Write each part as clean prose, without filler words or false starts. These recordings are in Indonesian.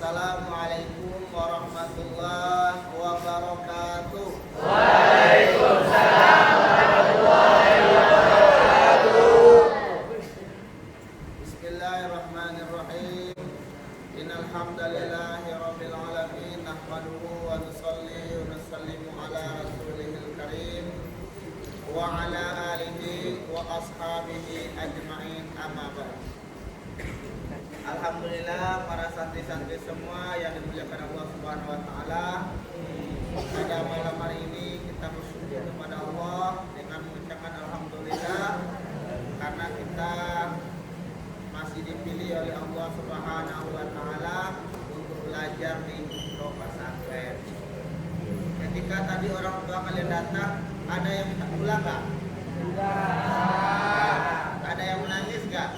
Assalamualaikum warahmatullahi wabarakatuh. Waalaikumsalam warahmatullahi wabarakatuh. Bismillahirrahmanirrahim. Innal hamdalillahi rabbil alamin nahmaduhu wa nusalli wa nusallimu ala rasulihil karim wa ala alihi wa ashabihi ajma'in, amma ba'd. Alhamdulillah, para santri-santri semua yang dimuliakan Allah Subhanahu wa taala. Pada malam hari ini kita bersyukur kepada Allah dengan mengucapkan alhamdulillah karena kita masih dipilih oleh Allah Subhanahu wa taala untuk belajar di pondok pesantren. Ketika tadi orang tua kalian datang, ada yang minta pulang enggak? Enggak. Ada yang menangis enggak?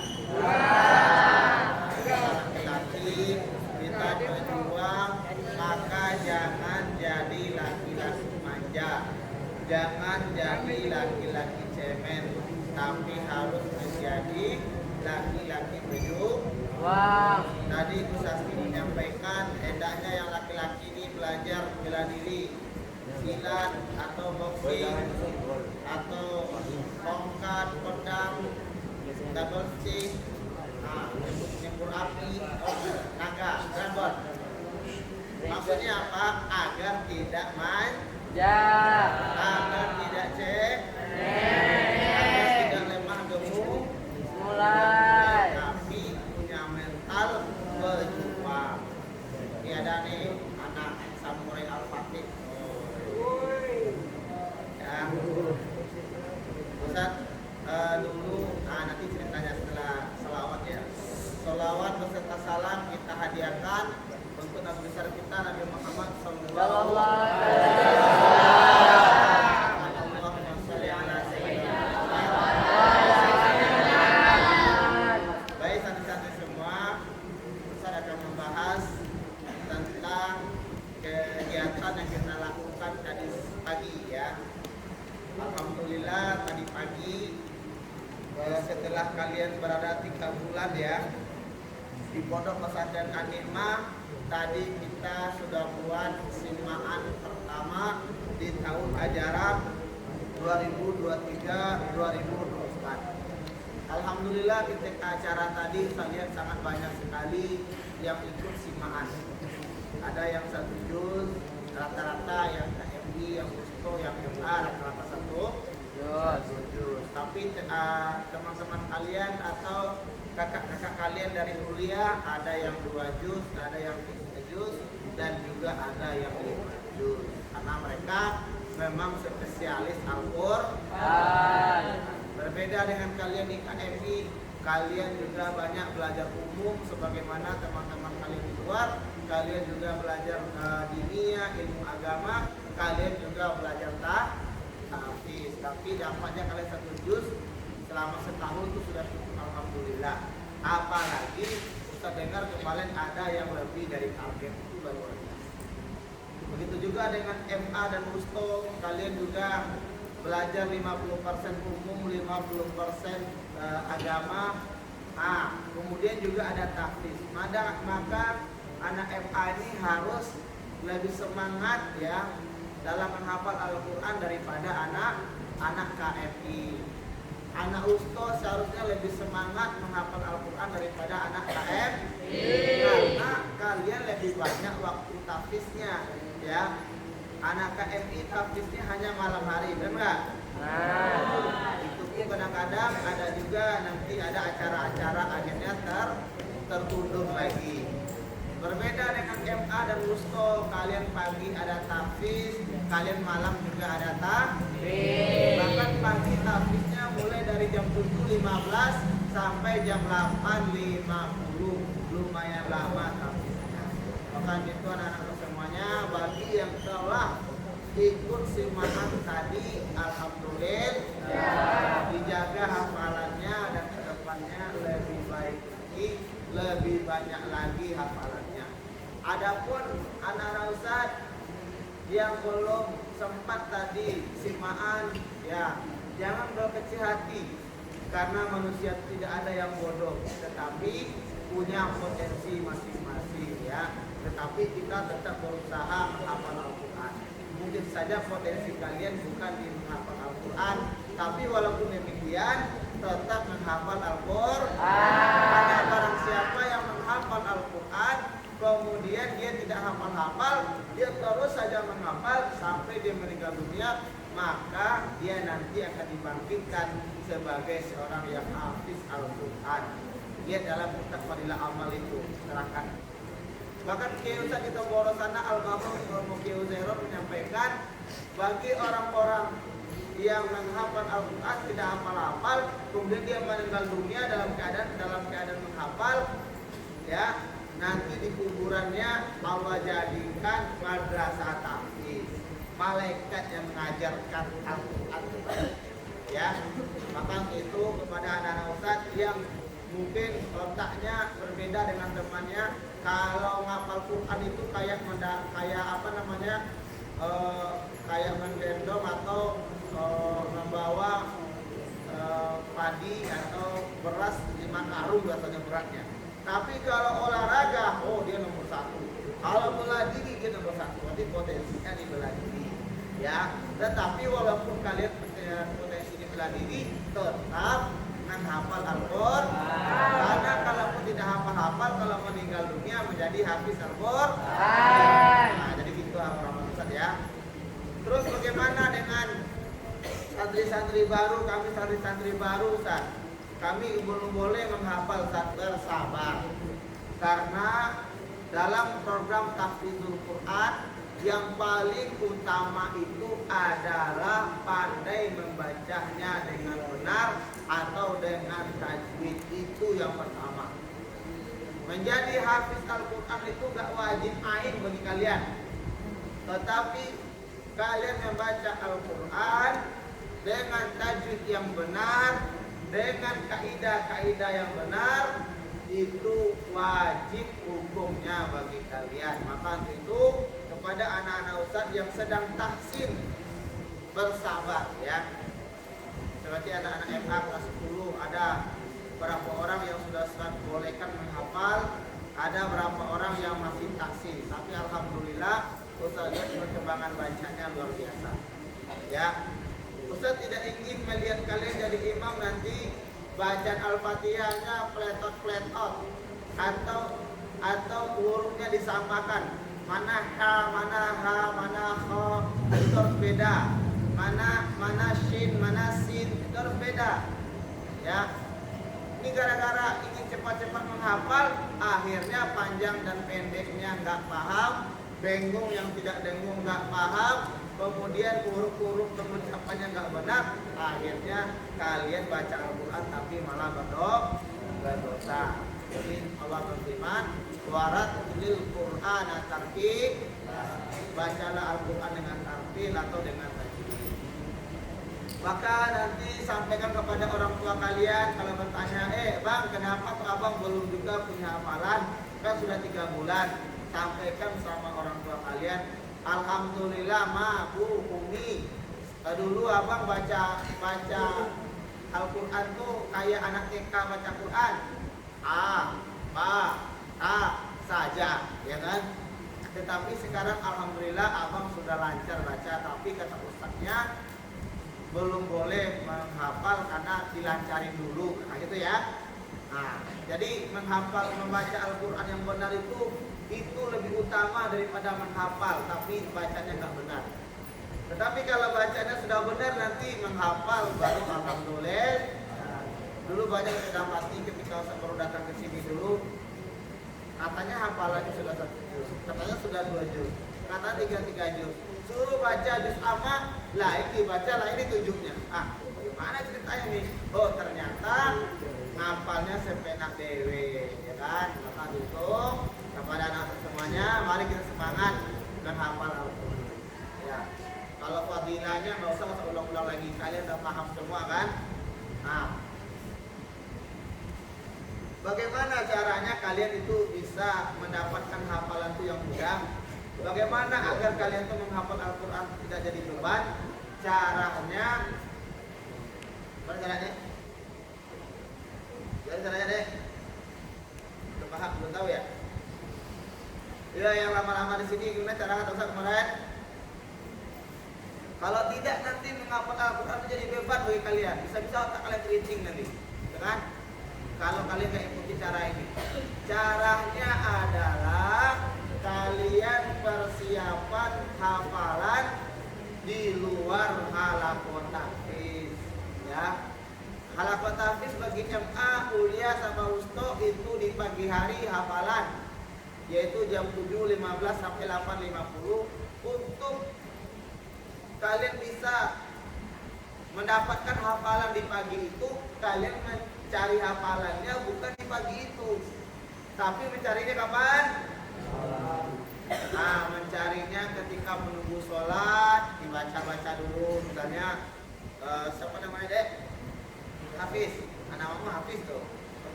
Laki-laki kita berjuang, maka jangan jadi laki-laki manja, jangan jadi laki-laki cemen, tapi harus menjadi laki-laki berjuang. Tadi Bu Sasti menyampaikan hendaknya yang laki-laki ini belajar bela diri, silat atau boxing atau tongkat, pedang, double stick, nyembur api, naga, dragon. Maksudnya apa? Agar tidak manja, agar tidak agar tidak lemah gemuk, tapi punya mental berjuang. Ini ada nih anak samurai Al-Fatih. Ya, Ustaz, dulu, nanti ceritanya setelah selawat ya. Selawat beserta salam kita hadiahkan untuk Nabi besar kita Nabi Muhammad sallallahu alaihi wasallam. Allahumma shalli ala sayyidina Muhammad. Baik, santri-santri semua, Ustaz akan membahas tentang kegiatan yang kita lakukan tadi pagi ya. Alhamdulillah tadi pagi setelah kalian berada 3 bulan ya di Pondok Pesantren An-Ni'mah, tadi kita sudah buat simaan pertama di tahun ajaran 2023-2024. Alhamdulillah ketika acara tadi saya lihat sangat banyak sekali yang ikut simaan. Ada yang 1 juz, rata-rata yang KMI, yang Usto, yang MA, rata-rata 1 juz. Tapi teman-teman kalian atau kakak-kakak kalian dari kuliah ada yang 2 juz, ada yang 3 juz, dan juga ada yang 5 juz. Karena mereka memang spesialis Al-Qur'an. Berbeda dengan kalian di KMI, kalian juga banyak belajar umum sebagaimana teman-teman kalian di luar. Kalian juga belajar diniyah, ilmu agama, kalian juga belajar tahfiz. Tapi dampaknya kalian 1 juz selama setahun itu sudah cukup, alhamdulillah. Apalagi kita dengar kemarin ada yang lebih dari target, itu luar biasa. Begitu juga dengan MA dan Usto, kalian juga belajar 50% umum, 50% agama. Kemudian juga ada tahfiz. Maka anak MA ini harus lebih semangat ya dalam menghafal Al-Quran daripada anak KMI. Anak Usto seharusnya lebih semangat menghafal Al-Quran daripada anak KMI, karena kalian lebih banyak waktu tahfiznya ya. Anak KMI tahfiznya hanya malam hari, benar nggak? Itu pun kadang-kadang ada juga nanti ada acara-acara akhirnya terundur lagi. Berbeda dengan MA dan Usto, kalian pagi ada tahfiz, kalian malam juga ada tahfiz. Bahkan pagi tahfiznya mulai dari jam 7.15 sampai jam 8.50, lumayan lama tahfiznya. Maka itu anak-anak semuanya, bagi yang telah ikut simaan tadi, alhamdulillah, dijaga hafalannya dan kedepannya lebih baik lagi, lebih banyak lagi hafalannya. Adapun anak-anak Ustaz yang belum sempat tadi simaan ya, jangan berkecil hati karena manusia tidak ada yang bodoh, tetapi punya potensi masing-masing ya. tapi kita tetap berusaha menghafal Al-Quran. Mungkin saja potensi kalian bukan di menghafal Al-Quran, tapi walaupun demikian tetap menghafal Al-Quran. Karena barang siapa yang menghafal Al-Quran kemudian dia tidak hafal-hafal, dia terus saja menghafal sampai dia meninggal dunia, maka dia nanti akan dibangkitkan sebagai seorang yang hafiz Al-Quran. Lihat dalam kitab Fadilah Amal itu terangkan. Bahkan Kiai Ustaz di Tomboro sana Al-Marhum Kiai Uzairul menyampaikan, bagi orang-orang yang menghafal Al-Quran tidak hafal-hafal, kemudian dia meninggal dunia dalam keadaan menghafal, ya, nanti di kuburannya Allah jadikan madrasah tahfiz, malaikat yang mengajarkan Al-Quran, ya. Maka itu kepada anak-anak Ustaz yang mungkin otaknya berbeda dengan temannya, kalau ngapal Quran itu kayak kayak menggendong atau membawa padi atau beras 5 karung biasanya beratnya. Tapi kalau olahraga, dia nomor 1. Kalau bela diri dia nomor 1. Berarti potensinya di bela diri, ya. Tetapi walaupun kalian potensi di bela diri, tetap menghafal Al-Quran. Karena kalaupun tidak hafal-hafal, kalau meninggal dunia menjadi hafiz Al-Quran. Nah, jadi gitu orang Ustaz, ya. Terus bagaimana dengan santri-santri baru? Kami santri-santri baru, Ustaz, kami belum boleh menghafal bersabar. Karena dalam program tahfizul Quran yang paling utama itu adalah pandai membacanya dengan benar atau dengan tajwid. Itu yang pertama. Menjadi hafiz Al-Quran itu gak wajib ain bagi kalian, tetapi kalian membaca Al-Quran dengan tajwid yang benar, dengan kaidah-kaidah yang benar, itu wajib hukumnya bagi kalian. Maka itu kepada anak-anak Ustaz yang sedang tahsin, bersabar, ya. Seperti anak-anak MA kelas 10, ada berapa orang yang sudah bolehkan menghafal, ada berapa orang yang masih tahsin. Tapi alhamdulillah Ustaz perkembangan bacanya luar biasa, ya. Ustaz tidak ingin melihat kalian jadi imam nanti bacaan Al-Fatihahnya pletot-pletot atau hurufnya disamakan. Mana ha, mana ha, mana kha, itu harus beda. Mana shin, mana sin, itu harus beda, ya. Ini gara-gara ingin cepat-cepat menghafal, akhirnya panjang dan pendeknya nggak paham, bengong yang tidak dengung nggak paham, kemudian huruf-huruf pengucapannya nggak benar, akhirnya kalian baca Al-Quran tapi malah berdosa. Jadi Allah berfirman, waratilil Qur'ana tartil, bacalah Al-Quran dengan tartil atau dengan tajwid. Maka nanti sampaikan kepada orang tua kalian kalau bertanya, bang, kenapa tuh abang belum juga punya hafalan? Kan sudah 3 bulan. Sampaikan sama orang tua kalian, alhamdulillah ma bu umi, dulu abang baca Al-Quran tuh kayak anak TK baca Quran, a, ba, ta saja, ya kan? Tetapi sekarang alhamdulillah abang sudah lancar baca, tapi kata ustadznya belum boleh menghafal karena dilancarin dulu, nah gitu ya. Nah, jadi membaca Al-Quran yang benar itu lebih utama daripada menghafal, tapi bacanya nggak benar. Tetapi kalau bacanya sudah benar, nanti menghafal baru alhamdulillah. Dulu banyak yang saya dapati ketika saya baru datang ke sini dulu, katanya hafalannya sudah 1 juz, katanya sudah 2 juz, katanya 3 juz. Suruh baca juz amma, lah ini baca lah ini tunjuknya. Bagaimana ceritanya nih? Oh ternyata ngapalnya sepenak dewe, ya kan? Maka itu kepada anak semuanya, mari kita semangat menghafal Al-Quran. Ya, kalau fadilahnya nggak usah ulang-ulang lagi, kalian udah paham semua kan? Nah, bagaimana caranya kalian itu bisa mendapatkan hafalan itu yang mudah? Bagaimana agar kalian itu menghafal Al-Quran tidak jadi beban? Caranya, mana caranya? Caranya deh, belum paham, belum tahu ya? Ya, yang lama-lama di sini gimana cara kata Ustaz kemarin? Kalau tidak nanti menghafal Al-Quran itu jadi beban bagi kalian. Bisa-bisa otak kalian keriting nanti, ya kan? Kalau kalian nggak ikuti cara ini, caranya adalah kalian persiapan hafalan di luar halaqah tahfiz, ya. Halaqah tahfiz bagi jam A, kuliah sama Usto itu di pagi hari hafalan, yaitu jam 7.15 sampai 8.50 untuk kalian bisa mendapatkan hafalan di pagi itu. Kalian mencari hafalannya bukan di pagi itu, tapi mencarinya kapan? Nah, mencarinya ketika menunggu sholat, dibaca-baca dulu. Misalnya siapa namanya dek? Hafiz, anak mama Hafiz tuh.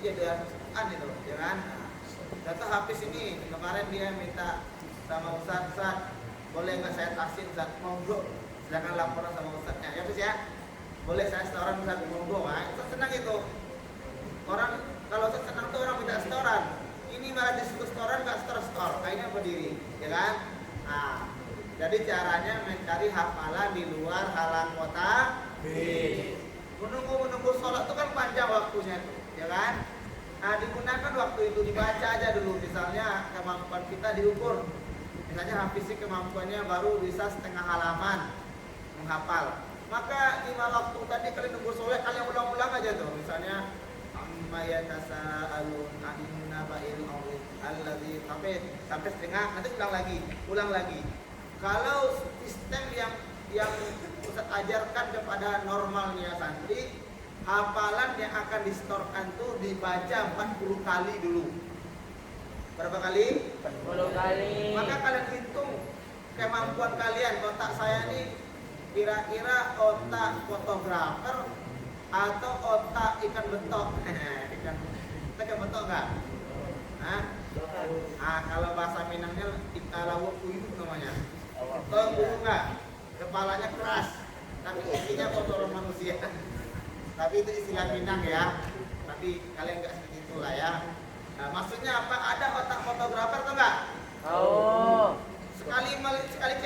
Dia ada Quran itu, ya kan? Contoh Hafiz ini kemarin dia minta sama Ustaz, boleh nggak saya tasin Ustaz? Monggo, silakan laporan sama Ustaznya. Ya Hafiz ya, boleh saya setoran Ustaz? Monggo. Nah, Ustaz senang itu. Orang kalau Ustaz senang tuh orang minta setoran. Ini malah disuruh setoran nggak store, kayaknya berdiri, ya kan? Nah, jadi caranya mencari hafalan di luar halaqah tahfiz. Menunggu sholat itu kan panjang waktunya tuh, ya kan? Nah, digunakan waktu itu dibaca aja dulu. Misalnya kemampuan kita diukur. Misalnya Hafiz kemampuannya baru bisa setengah halaman menghafal. Maka 5 waktu tadi kalian nunggu sholat, kalian ulang-ulang aja tuh. Misalnya amma yatasaalun anin naba'il azim alladzi sampai setengah, nanti ulang lagi. Kalau sistem yang Ustaz ajarkan kepada normalnya santri, hafalan yang akan distorkan tuh dibaca 40 kali dulu. Berapa kali? 40 kali. Maka kalian hitung kemampuan kalian. Otak saya ini kira-kira otak fotografer atau otak ikan betok? Ikan betok nggak? Kalau bahasa Minangnya ikalawak uyuh namanya. Bulu nggak? Kepalanya keras, tapi isinya kotoran manusia. Tapi itu istilah Minang ya. Tapi kalian nggak seperti itulah ya. Nah, maksudnya apa? Ada otak fotografer tuh nggak? Oh. Sekali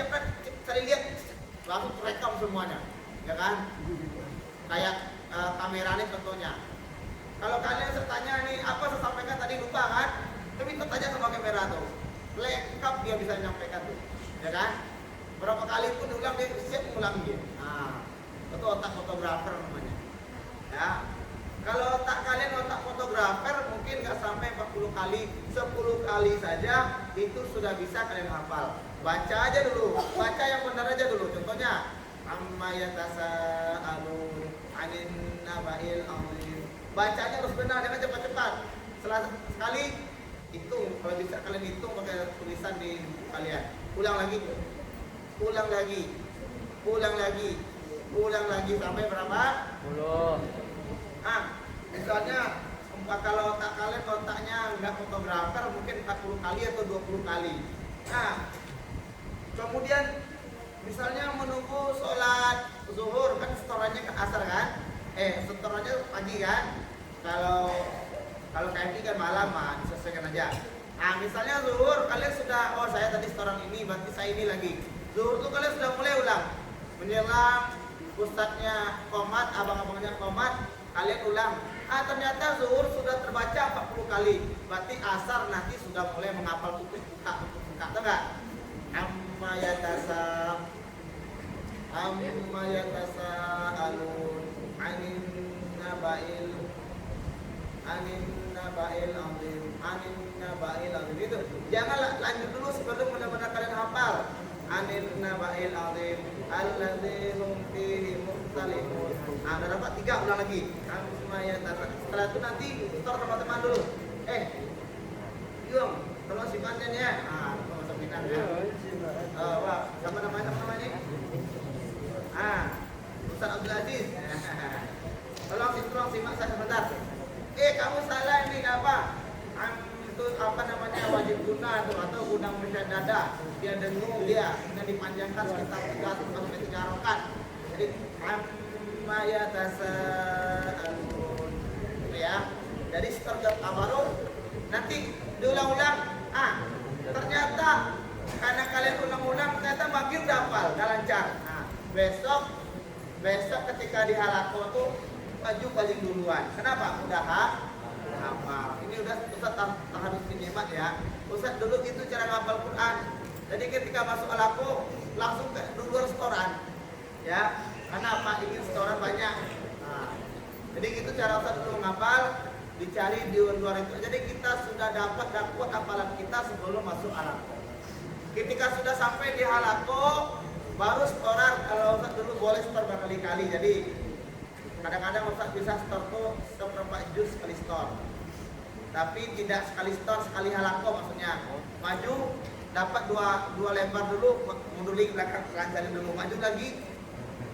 cepet, sekali lihat langsung rekam semuanya, ya kan? Kayak kamera ini contohnya. Kalau kalian bertanya nih apa saya sampaikan tadi lupa kan? Tapi ikut aja sama kamera tuh, lengkap dia bisa menyampaikan tuh, ya kan? Berapa kali pun diulang dia siap mengulangi. Nah, itu otak fotografer namanya. Ya. Kalau otak kalian otak fotografer mungkin nggak sampai 40 kali, 10 kali saja itu sudah bisa kalian hafal. Baca aja dulu, baca yang benar aja dulu. Contohnya, amma yatasaalun anin naba'il azim. Bacanya harus benar, jangan cepat-cepat. Setelah sekali hitung, kalau bisa kalian hitung pakai tulisan di buku kalian. Ulang lagi sampai berapa? 10. Misalnya kalau otak kalian otaknya nggak fotografer mungkin 40 kali atau 20 kali. Nah, kemudian misalnya menunggu sholat zuhur kan setorannya kan asar kan? Setorannya pagi kan? Kalau KMI kan malam disesuaikan aja. Nah, misalnya zuhur kalian sudah, saya tadi setoran ini, berarti saya ini lagi. Zuhur tuh kalian sudah mulai ulang. Menjelang ustadznya qomat, abang-abangnya qomat, kalian ulang. Ternyata zuhur sudah terbaca 40 kali. Berarti asar nanti sudah mulai menghafal tutup buka. Tahu enggak? Amma yatasaalun anin naba'il azim itu. Jangan lanjut dulu sebelum benar-benar kalian hafal. Anin naba'il azim alladzi hum fihi mukhtalifun. Udah dapat 3, ulang lagi. Setelah itu nanti store teman-teman dulu. Yung, tolong simakan ya. Tolong simakan ya. Siapa namanya? Ustaz Abdul Aziz. Tolong simak saya sebentar. Kamu salah ini apa? Itu apa namanya wajib guna atau guna musyaddada. Dia dengung dia dipanjangkan sekitar 3 sampai 3 rakaat. Jadi amma yatasaalun. Ya. Jadi setelah baru nanti diulang-ulang. Ternyata Kenapa? Karena kalian ulang-ulang ternyata makin hafal, gak lancar. Nah, besok ketika di halako tuh maju paling duluan. Kenapa? Udah hafal. Ini udah Ustaz harus nikmat ya. Ustaz dulu itu cara ngapal Quran. Jadi ketika masuk halako langsung ke dulu restoran. Ya, karena apa? Ingin setoran banyak. Nah, jadi itu cara Ustaz dulu ngapal, dicari di luar itu. Jadi kita sudah dapat hafalan kita sebelum masuk halako. Ketika sudah sampai di halako, baru setoran. Kalau Ustaz dulu boleh setor berkali-kali. Jadi kadang-kadang Ustaz bisa setor tuh seperempat juz sekali setor. Tapi tidak sekali setor, sekali halako maksudnya. Maju, dapat dua lembar dulu, mundur lagi belakang, lancarin dulu. Maju lagi,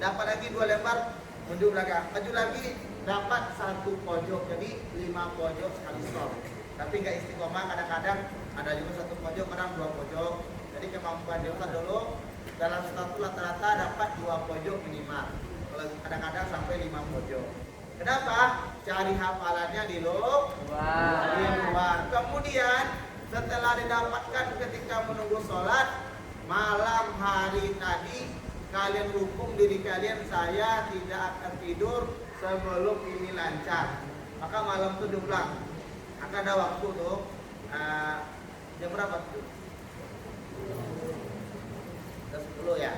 dapat lagi 2 lembar, mundur belakang. Maju lagi, dapat 1 pojok. Jadi 5 pojok sekali setor. Tapi nggak istiqomah, kadang-kadang ada juga 1 pojok, kadang 2 pojok. Jadi kemampuan dia Ustaz dulu dalam satu rata-rata dapat 2 pojok minimal. Kalau kadang-kadang sampai 5 pojok. Kenapa? Cari hafalannya di luar. Kemudian setelah didapatkan ketika menunggu sholat malam hari tadi, kalian hukum diri kalian, saya tidak akan tidur sebelum ini lancar. Maka malam itu diulang. Akan ada waktu tuh jam berapa tuh? Udah 10 ya?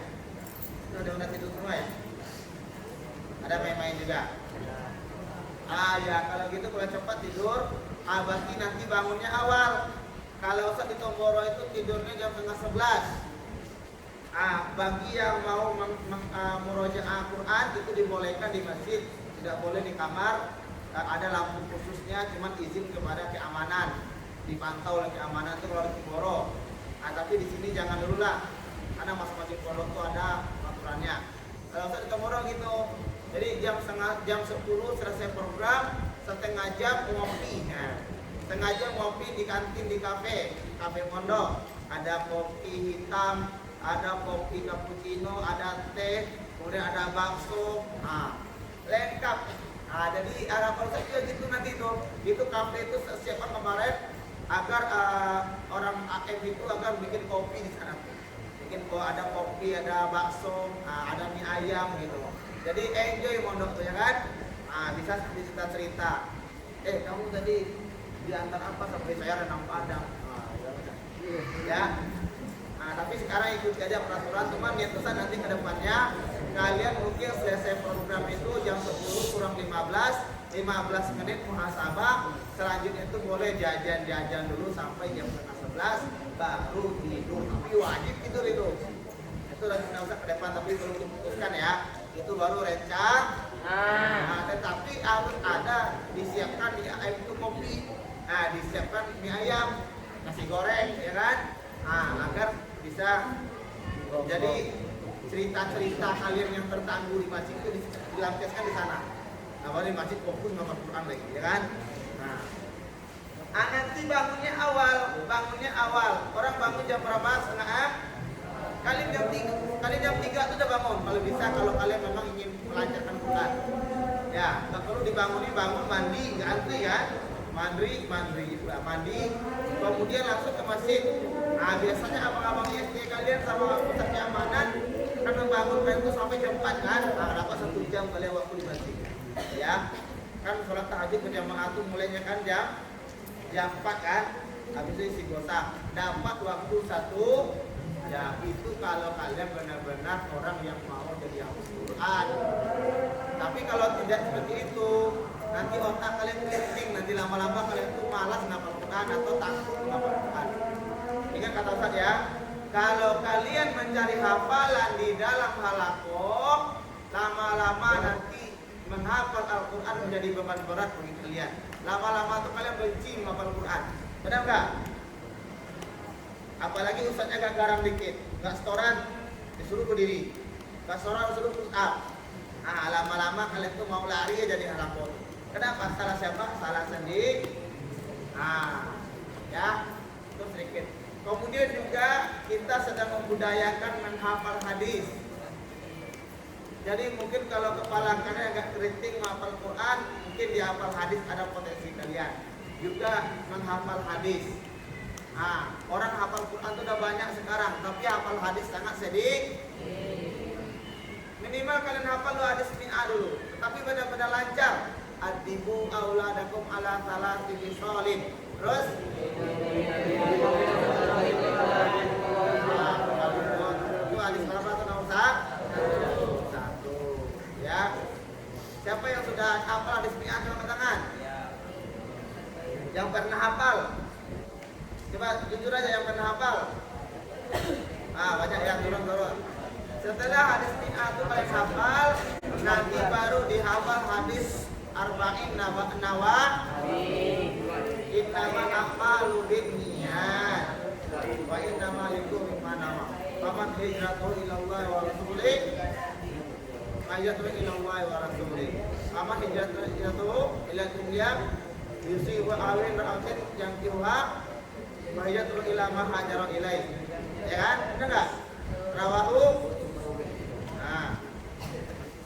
Itu udah tidur semua ya? Ada main-main juga? Ya kalau gitu kalau cepat tidur, berarti nanti bangunnya awal. Kalau Ustaz di Tomboro itu tidurnya jam 10:30. Bagi yang mau murojaah Quran itu dibolehkan di masjid, tidak boleh di kamar. Ada lampu khususnya, cuma izin kepada keamanan, dipantau oleh keamanan itu kalau di Tomboro. Tapi di sini jangan dulu lah, karena masing-masing pondok itu ada aturannya. Kalau Ustaz di Tomboro gitu, jadi jam 10 selesai program, setengah jam ngopi. Setengah jam ngopi di kantin di kafe pondok. Ada kopi hitam, ada kopi cappuccino, ada teh, kemudian ada bakso, lengkap. Jadi harapan saya juga gitu nanti itu kafe itu siapkan kemarin agar orang AM itu agar bikin kopi di sana. Bikin ada kopi, ada bakso, ada mie ayam gitu. Jadi enjoy mondok tuh ya kan? Bisa cerita-cerita. Kamu tadi diantar apa sampai saya renang padang? Ya. Tapi sekarang ikuti aja peraturan, cuma niat besar nanti ke depannya kalian mungkin selesai program itu jam 10 kurang 15 menit muhasabah. Selanjutnya itu boleh jajan dulu sampai jam 11 baru tidur. Tapi wajib tidur itu. Itu nanti usah ke depan, tapi belum diputuskan ya. Itu baru rencana. Tetapi harus ada disiapkan di ayam itu kopi, disiapkan mie ayam, nasi goreng, ya kan? Agar bisa jadi cerita-cerita kalian yang tertangguh di masjid itu dilampiaskan di sana. Baru di masjid fokus ngapal Quran lagi, ya kan? Nanti bangunnya awal. Orang bangun jam berapa? Setengah. Kalian jam 3 itu udah bangun kalau bisa, kalau kalian memang ingin melancarkan Quran. Ya, tak perlu bangun, mandi, ganti kan? Mandi, kemudian langsung ke masjid. Biasanya abang-abang SD kalian sama pusat keamanan kan membangunkan itu sampai jam 4 kan? Dapat 1 jam kalian waktu di masjid. Ya, kan sholat tahajud berjamaah itu mulainya kan jam 4 kan? Habis itu isi gosah. Dapat waktu 1 ya, itu kalau kalian benar-benar orang yang mau jadi hafiz Quran. Tapi kalau tidak seperti itu, nanti otak kalian keriting, nanti lama-lama kalian itu malas ngapal Quran atau takut ngapal Quran. Ingat kata Ustaz ya, kalau kalian mencari hafalan di dalam halaqah, lama-lama nanti menghafal Al-Quran menjadi beban berat bagi kalian. Lama-lama tuh kalian benci menghafal Quran. Benar nggak? Apalagi ustaznya gak garang dikit, gak setoran, disuruh berdiri, gak setoran disuruh push up. Lama-lama kalian tuh mau lari ya jadi halaqah. Kenapa? Salah siapa? Salah sendiri. Ya, itu sedikit. Kemudian juga kita sedang membudayakan menghafal hadis. Jadi mungkin kalau kepala kalian agak keriting menghafal Quran, mungkin dihafal hadis ada potensi kalian. Juga menghafal hadis. Nah, orang hafal Quran itu udah banyak sekarang, tapi hafal hadis sangat sedikit. Minimal kalian hafal dulu hadis mi'ah dulu, tapi benar-benar lancar. Adibu auladakum ala salati bisolin. Terus itu hadis berapa tuh Ustaz? Satu. Ya. Siapa yang sudah hafal hadis mi'ah angkat tangan? Yang pernah hafal? Coba jujur aja yang pernah hafal. Banyak yang turun-turun. Setelah hadis mi'ah itu kalian hafal, nanti baru dihafal hadis arba'in nawawi. Innama a'malu binniyat wa innama likulli imrin ma nawa. Faman hijratuhu ila Allah wa rasulih hijratuhu ila Allah wa rasulih. Faman hijratuhu ila dunya yusibu awin ra'atin yang kiwa wa hijratuhu ila ma hajara ilaih. Ya kan? Benar enggak? Rawahu. Nah,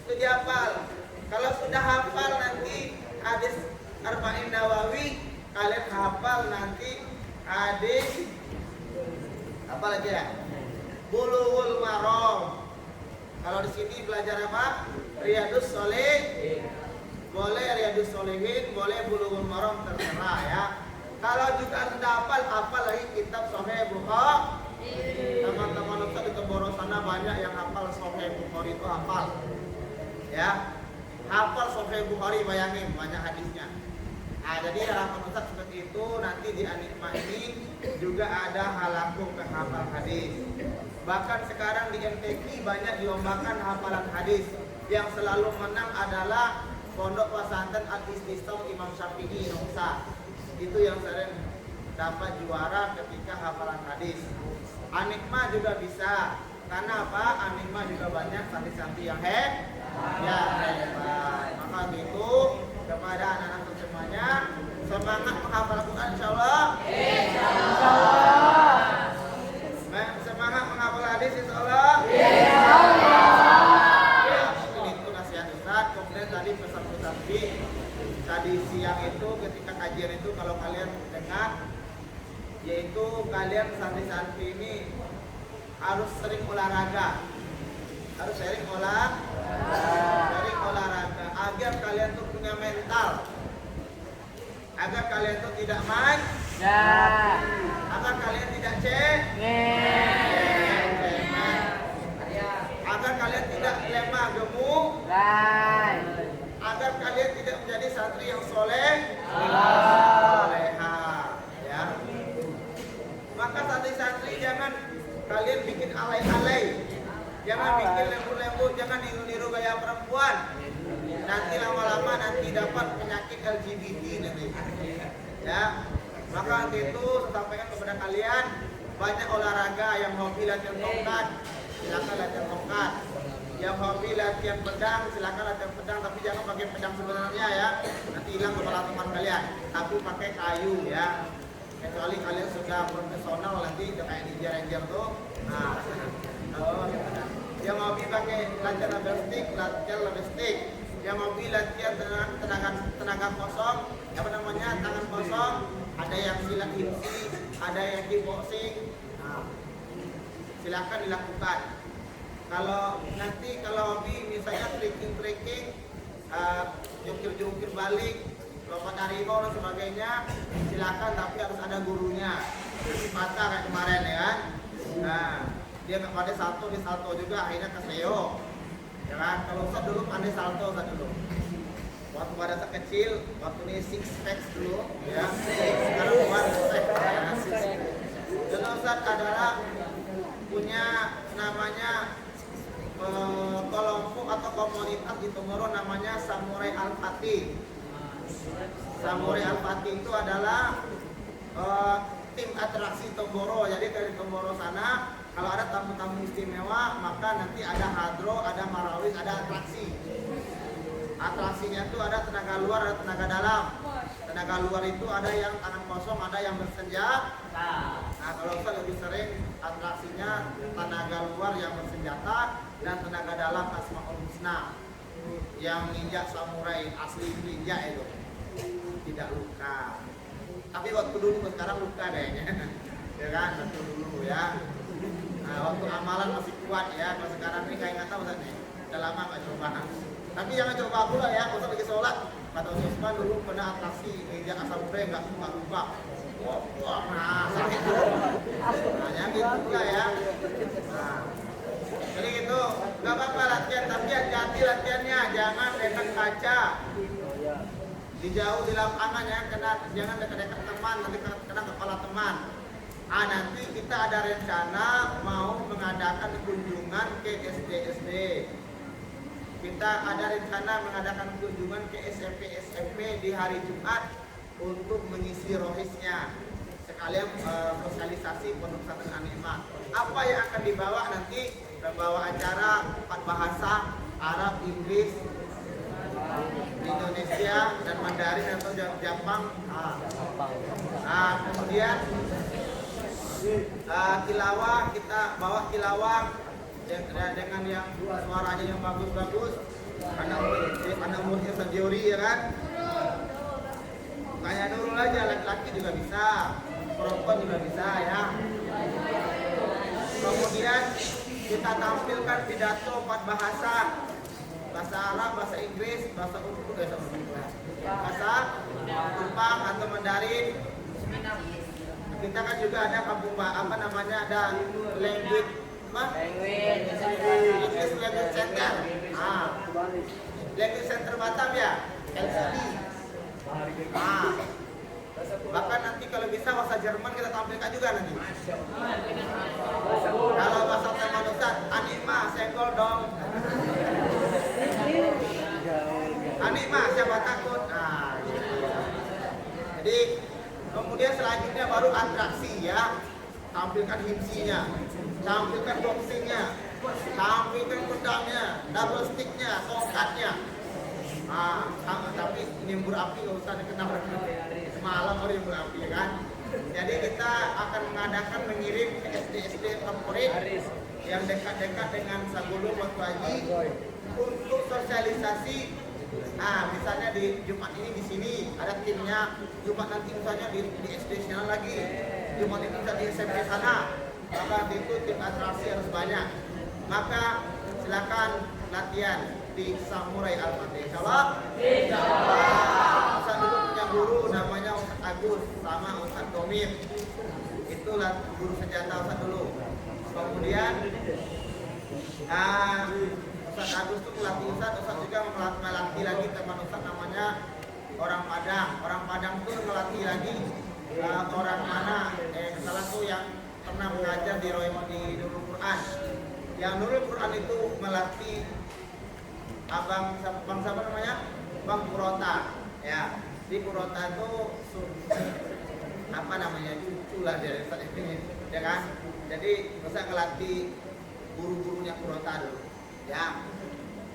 itu dihafal. Kalau sudah hafal nanti hadis arba'in nawawi, kalian hafal nanti hadis apa lagi ya? Bulughul Maram. Kalau di sini belajar apa? Riyadus Shalihin. Boleh Riyadus Shalihin, boleh Bulughul Maram, terserah ya. Kalau juga sudah hafal lagi kitab Sahih Bukhari. Teman-teman Ustaz di Temboro sana banyak yang hafal Sahih Bukhari itu hafal. Ya. Hafal Sahih Bukhari, bayangin banyak hadisnya. Jadi harapan Ustaz seperti itu. Nanti di Anikma ini juga ada halakum hafal hadis. Bahkan sekarang di MTQ banyak dilombakan hafalan hadis. Yang selalu menang adalah Pondok Pesantren Al-Istisqam Imam Syafi'i Nongsa. Itu yang sering dapat juara ketika hafalan hadis. Anikma juga bisa. Karena apa? Anikma juga banyak santri-santri yang hebat. Maka gitu kepada anak-anak semuanya, semangat menghafal Quran insyaallah. Insyaallah. Semangat menghafal hadis insyaallah. Ya, ini itu nasihat Ustaz. Kemudian tadi pesan-pesan tadi siang itu ketika kajian itu kalau kalian dengar, yaitu kalian santri-santri ini harus sering olahraga. Harus sering olahraga agar kalian tuh punya mental, agar kalian tuh tidak manja, agar kalian tidak agar kalian tidak lemah gemuk, agar kalian tidak menjadi santri yang soleha, ya. Maka santri-santri jangan kalian bikin alay-alay. Jangan bikin lembut-lembut, jangan niru-niru gaya perempuan. Nanti lama-lama nanti dapat penyakit LGBT nanti. Ya. Maka itu saya sampaikan kepada kalian, banyak olahraga. Yang hobi latihan tongkat, silakan latihan tongkat. Yang hobi latihan pedang, silakan latihan pedang, tapi jangan pakai pedang sebenarnya ya. Nanti hilang kepala teman kalian. Tapi pakai kayu ya. Kecuali kalian sudah profesional nanti kayak Ninja Ranger tuh. Nah, yang hobi pakai latihan label stick, yang hobi latihan tenaga kosong, apa namanya, tangan kosong, ada yang silat hipsi, ada yang kickboxing. Nah, silakan dilakukan. Kalau hobi misalnya trekking, jungkir balik, lompat harimau dan sebagainya, silakan, tapi harus ada gurunya. Patah kayak kemarin ya kan. Nah, dia nggak pandai salto, di salto juga akhirnya keseo, ya kan? Kalau Ustaz dulu pandai salto dulu. Waktu pada saat kecil, waktu ini six packs dulu, ya. Sekarang one pack, ya, six. Dan Ustaz adalah punya namanya kelompok atau komunitas di Tongoro namanya Samurai Al-Fatih. Samurai Al-Fatih itu adalah tim atraksi Tongoro. Jadi dari Tongoro sana, kalau ada tamu-tamu istimewa, maka nanti ada hadro, ada marawis, ada atraksi. Atraksinya itu ada tenaga luar, ada tenaga dalam. Tenaga luar itu ada yang tangan kosong, ada yang bersenjata. Nah, kalau Ustaz lebih sering atraksinya tenaga luar yang bersenjata dan tenaga dalam Asmaul Husna. Yang ninja samurai asli ninja itu tidak luka. Tapi waktu dulu sekarang luka kayaknya. ya kan, satu dulu ya. Nah, waktu amalan masih kuat ya, kalau sekarang ini kayak nggak tahu Ustaz nih, udah lama nggak coba. Tapi jangan coba pula ya, kalau lagi sholat, kata Usman dulu pernah atraksi meja asal nggak buka. Wah, nah, sakit tuh. Nah, yang gitu pula ya. Nah, jadi gitu, nggak apa-apa latihan, tapi hati-hati latihannya, jangan dekat kaca. Dijauh di lapangan ya, jangan dekat-dekat teman, nanti kena kepala teman. Nanti kita ada rencana mau mengadakan kunjungan ke SD. Kita ada rencana mengadakan kunjungan ke SMP di hari Jumat untuk mengisi rohisnya. Sekalian sosialisasi pondok pesantren An-Ni'mah. Apa yang akan dibawa nanti? Membawa acara 4 bahasa, Arab, Inggris, Indonesia dan Mandarin atau Jepang. Kemudian tilawah, kita bawa tilawah dengan yang suaranya yang bagus-bagus. Anak umurnya sejori ya kan. Kayak Nurul aja, laki-laki juga bisa, perempuan juga bisa ya. Kemudian kita tampilkan pidato 4 bahasa. Bahasa Arab, bahasa Inggris, bahasa Urdu, bahasa Jepang atau Mandarin. Kita kan juga ada kampung ada language English Language Center. Language Center Batam ya, LCD. Bahkan nanti kalau bisa bahasa Jerman kita tampilkan juga nanti. Kalau bahasa Teman Ustaz, An-Ni'mah, senggol dong. An-Ni'mah, siapa takut? Gitu. Jadi kemudian selanjutnya baru atraksi ya. Tampilkan himsinya, tampilkan boxingnya, tampilkan pedangnya, double sticknya, tongkatnya. Tapi nyembur api nggak usah dikenal semalam baru nyembur api ya kan. Jadi kita akan mengadakan mengirim ke SD favorit yang dekat-dekat dengan Sagulu Waktu Haji untuk sosialisasi. Misalnya di Jumat ini di sini ada timnya, Jumat nanti misalnya di SD sana lagi, Jumat ini bisa di SMP sana. Maka itu tim atraksi harus banyak. Maka silakan latihan di Samurai Al-Fatih. Insyaallah. Ustaz dulu punya guru namanya Ustaz Agus sama Ustaz Domir. Itulah guru senjata Ustaz dulu. Kemudian Ustaz Agus itu melatih Ustaz juga melatih lagi teman Ustaz namanya orang Padang. Orang Padang itu melatih lagi orang mana salah satu yang pernah mengajar di Nurul Quran. Yang Nurul Quran itu melatih bang siapa namanya? Bang Purota. Ya, di Purota itu apa namanya? Cucu lah dari Ustaz ini, ya kan? Jadi Ustaz ngelatih guru-gurunya Purota dulu. Ya,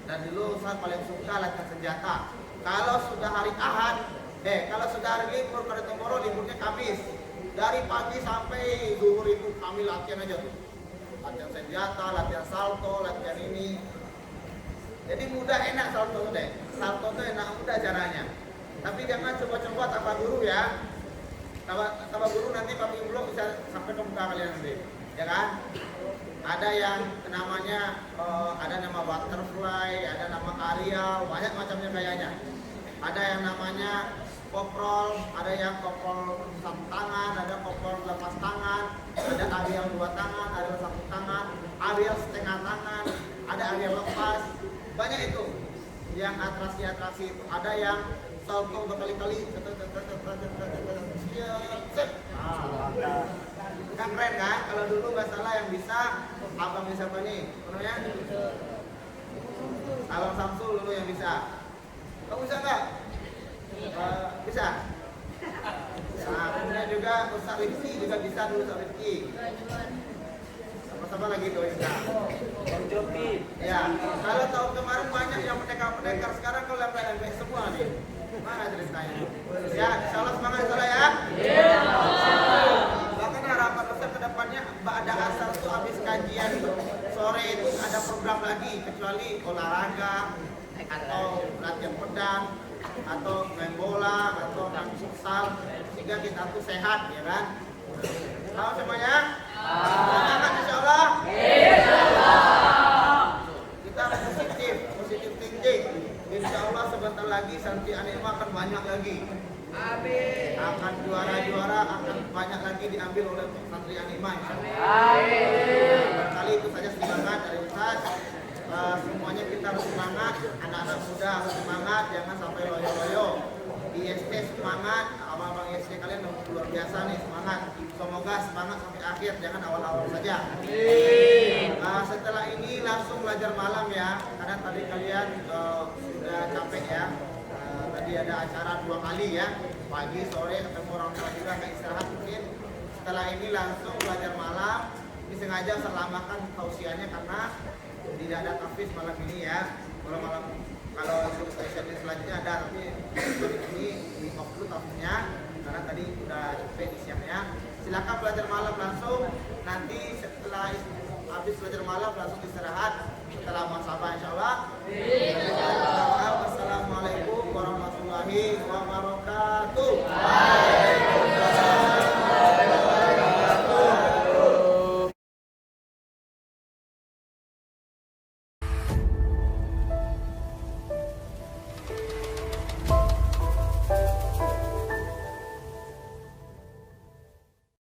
dan dulu Ustaz paling suka latihan senjata. Kalau sudah hari Ahad, kalau sudah hari libur, pada Tomoro liburnya Kamis. Dari pagi sampai zuhur itu kami latihan aja tuh. Latihan senjata, latihan salto, latihan ini. Jadi mudah enak salto tuh deh. Salto tuh enak mudah caranya. Tapi jangan coba-coba tanpa guru ya. Tanpa guru nanti papi belum bisa sampai ke muka kalian nanti, ya kan? Ada yang namanya ada nama butterfly, ada nama aerial, banyak macamnya kayaknya. Ada yang namanya koprol, ada yang koprol satu tangan, ada koprol lepas tangan, ada aerial 2 tangan, aerial 1 tangan, aerial setengah tangan, ada aerial lepas. Banyak itu. Yang atraksi itu ada yang salto berkali-kali. Kan keren kan? Kalau dulu nggak salah yang bisa abang siapa nih? Namanya? Abang Samsul dulu yang bisa. Kamu bisa nggak? Bisa. Nah, kemudian juga Ustaz Rifki juga bisa dulu Ustaz Rifki. Sama-sama lagi doa kita. Ya, kalau tahun kemarin banyak yang pendekar sekarang kalau yang MBS semua nih. Mana ceritanya? Ya, insyaallah semangat insyaallah ya. Bahkan harapan Ustaz ke depannya ada asar tuh habis kajian sore itu ada program lagi kecuali olahraga atau latihan pedang atau main bola atau main futsal sehingga kita tuh sehat ya kan. Selamat semuanya. Semangat insya Allah. Kita positif thinking. Insya Allah sebentar lagi Santri Anima akan banyak lagi. Amin. Akan juara-juara akan banyak lagi diambil oleh Santri Anima. Amin. Barangkali itu saja semangat dari Ustaz. Semuanya kita harus semangat, anak-anak muda harus semangat, jangan sampai loyo-loyo. IST semangat, abang-abang IST kalian luar biasa nih, semangat. Semoga semangat sampai akhir, jangan awal-awal saja. Setelah ini langsung belajar malam ya, karena tadi kalian sudah capek ya. Tadi ada acara 2 kali ya, pagi, sore, ketemu orang tua juga, nggak istirahat mungkin. Setelah ini langsung belajar malam. Ini sengaja saya lamakan tausiahnya karena tidak ada tahfiz malam ini ya. Kalau untuk sesi selanjutnya ada, tapi ini di off dulu tahfiznya karena tadi udah capek di siangnya. Silakan belajar malam langsung. Nanti setelah habis belajar malam langsung istirahat setelah muhasabah insyaallah.